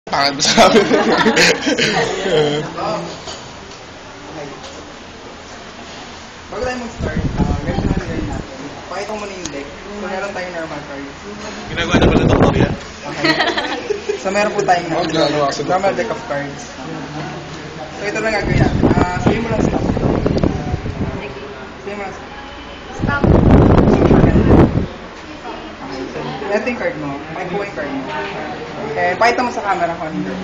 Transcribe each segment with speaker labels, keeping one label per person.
Speaker 1: Pangit mo sabi.
Speaker 2: Bago tayo mag-start, ganito na nilagay natin. Pakita mo muna yung deck. So, meron tayong normal cards.
Speaker 3: Ginagawa na pala doktor yan?
Speaker 2: Okay. So, meron po tayong normal deck of cards. So, ito na gagawin natin. Sabihin mo lang stop. Sabihin mo lang stop.
Speaker 4: Stop.
Speaker 2: Okay. So, ito yung card mo. Pakita yung card mo. And pakita mo sa camera kung ano yung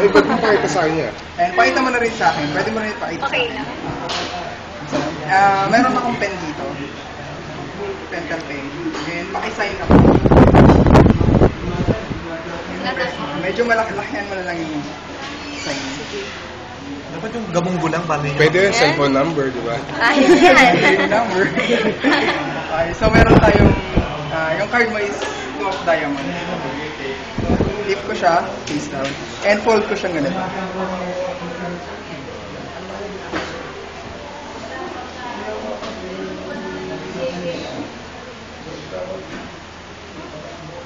Speaker 1: Ay, ba't mo pakita sa kanya?
Speaker 2: And pakita mo na rin sa akin. Pwede mo rin ipakita sa
Speaker 4: Okay
Speaker 2: akin.
Speaker 4: lang.
Speaker 2: So, meron akong pen dito. Pentel pen. And pakisign ako. Medyo malaki-lakihan mo na lang yung sign.
Speaker 3: Dapat yung gamong gulang paano yun?
Speaker 1: Pwede yung cellphone number, di ba?
Speaker 4: Ayos yan.
Speaker 2: Yung number. Okay, so meron tayong, yung card mo is 2 of diamonds. Flip ko siya, face down. And fold ko siyang ganito.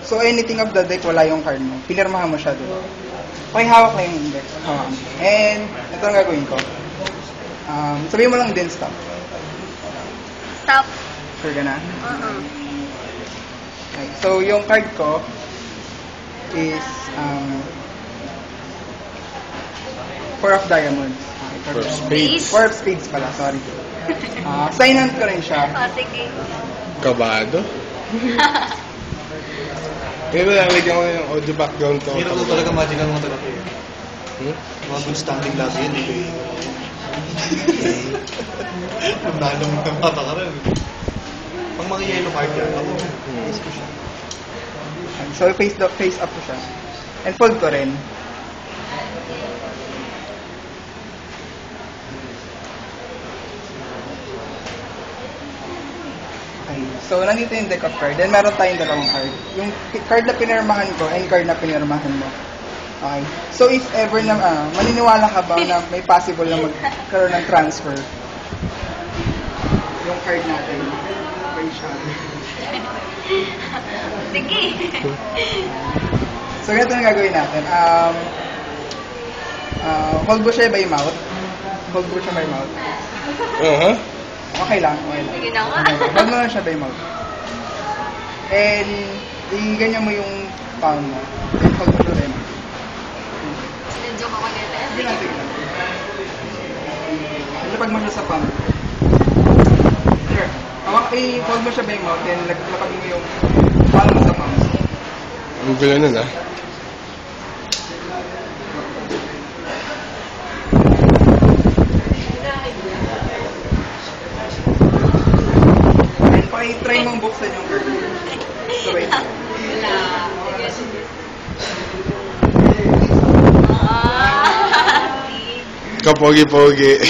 Speaker 2: So anything of the deck, wala yung card mo. Pinirmahan mo siya, diba? Okay, hawak na yung deck. Hawak. And ito ang gagawin ko. Sabihin mo lang din stop.
Speaker 4: Stop.
Speaker 2: Sure ka na? Okay, so yung card ko is 4 of diamonds. Okay,
Speaker 1: For spades.
Speaker 2: 4 of spades pala, sorry. Sign hand ko rin siya.
Speaker 4: Sige.
Speaker 1: Kabado? Ngayon mo lalagyan ko yung audio background ko.
Speaker 3: Hirap ko talaga magical mga talaga eh. Mga good standing lagi yun. Nalo mo ng patakaran. Pag mga yellow card yan, ako, face ko siya.
Speaker 2: So face up ko siya. And fold ko rin. Okay. So nandito yung deck of card. Then meron tayong dalawang card. Yung card na pinirmahan ko and card na pinirmahan mo. Okay. So if ever na maniniwala ka ba na may possible na magkaroon ng transfer? Yung card natin. Okay siya.
Speaker 4: Sige.
Speaker 2: So ganito na gagawin natin. Hold mo siya by mouth. Hold mo siya by mouth. Okay lang, okay lang.
Speaker 4: Sige na nga.
Speaker 2: Hold mo lang siya by mouth. And i-ganyan mo yung palm mo. Then hold mo siya by mouth.
Speaker 4: Sinadyoke ako nila.
Speaker 2: Sige lang, sige lang. Ilapag mo siya sa palm. Sure. I-hold mo siya by mouth, then lapag mo yung palm mo sa palm.
Speaker 1: Ang gulo nun, ah.
Speaker 2: And pakitry mong buksan yung card. Sabay.
Speaker 4: Ah.
Speaker 1: Kapogi-pogi.